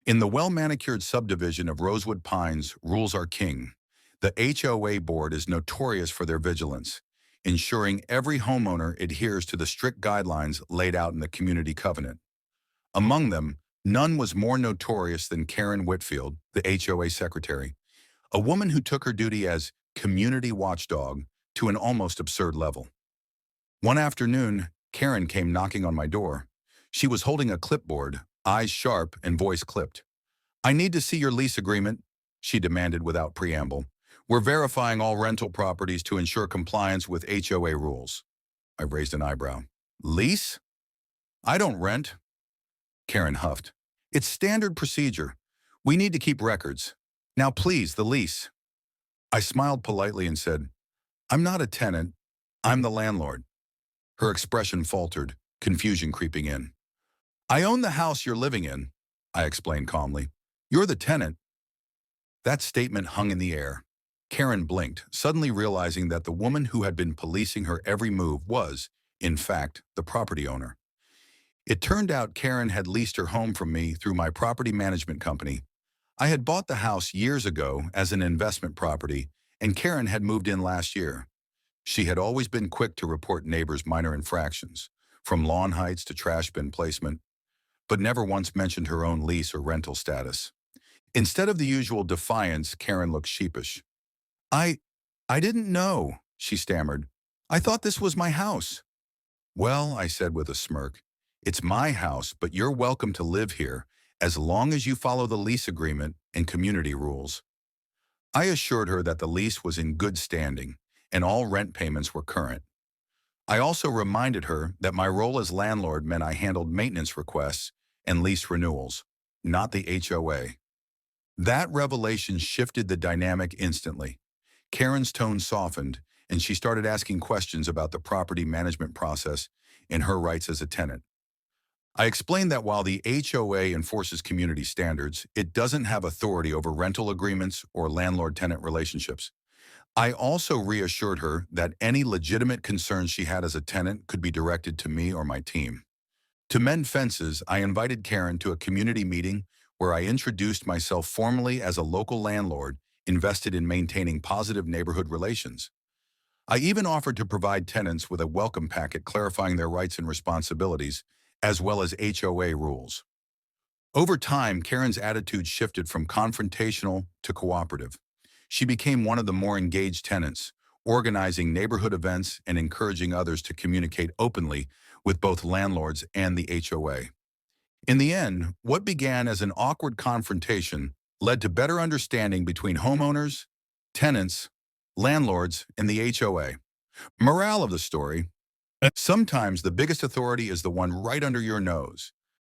In the well-manicured subdivision of Rosewood Pines, rules are king. The HOA board is notorious for their vigilance, ensuring every homeowner adheres to the strict guidelines laid out in the community covenant. Among them, none was more notorious than Karen Whitfield, the HOA secretary, a woman who took her duty as community watchdog to an almost absurd level. One afternoon, Karen came knocking on my door. She was holding a clipboard, eyes sharp and voice clipped. "I need to see your lease agreement," she demanded without preamble. "We're verifying all rental properties to ensure compliance with HOA rules." I raised an eyebrow. "Lease? I don't rent." Karen huffed. "It's standard procedure. We need to keep records. Now please, the lease." I smiled politely and said, "I'm not a tenant. I'm the landlord." Her expression faltered, confusion creeping in. "I own the house you're living in," I explained calmly. "You're the tenant." That statement hung in the air. Karen blinked, suddenly realizing that the woman who had been policing her every move was, in fact, the property owner. It turned out Karen had leased her home from me through my property management company. I had bought the house years ago as an investment property, and Karen had moved in last year. She had always been quick to report neighbors' minor infractions, from lawn heights to trash bin placement, but never once mentioned her own lease or rental status. Instead of the usual defiance, Karen looked sheepish. I, I didn't know," she stammered. "I thought this was my house." "Well," I said with a smirk, "it's my house, but you're welcome to live here as long as you follow the lease agreement and community rules." I assured her that the lease was in good standing and all rent payments were current. I also reminded her that my role as landlord meant I handled maintenance requests and lease renewals, not the HOA. That revelation shifted the dynamic instantly. Karen's tone softened, and she started asking questions about the property management process and her rights as a tenant. I explained that while the HOA enforces community standards, it doesn't have authority over rental agreements or landlord-tenant relationships. I also reassured her that any legitimate concerns she had as a tenant could be directed to me or my team. To mend fences, I invited Karen to a community meeting where I introduced myself formally as a local landlord invested in maintaining positive neighborhood relations. I even offered to provide tenants with a welcome packet clarifying their rights and responsibilities, as well as HOA rules. Over time, Karen's attitude shifted from confrontational to cooperative. She became one of the more engaged tenants, organizing neighborhood events and encouraging others to communicate openly with both landlords and the HOA. In the end, what began as an awkward confrontation led to better understanding between homeowners, tenants, landlords, and the HOA. Morale of the story: sometimes the biggest authority is the one right under your nose.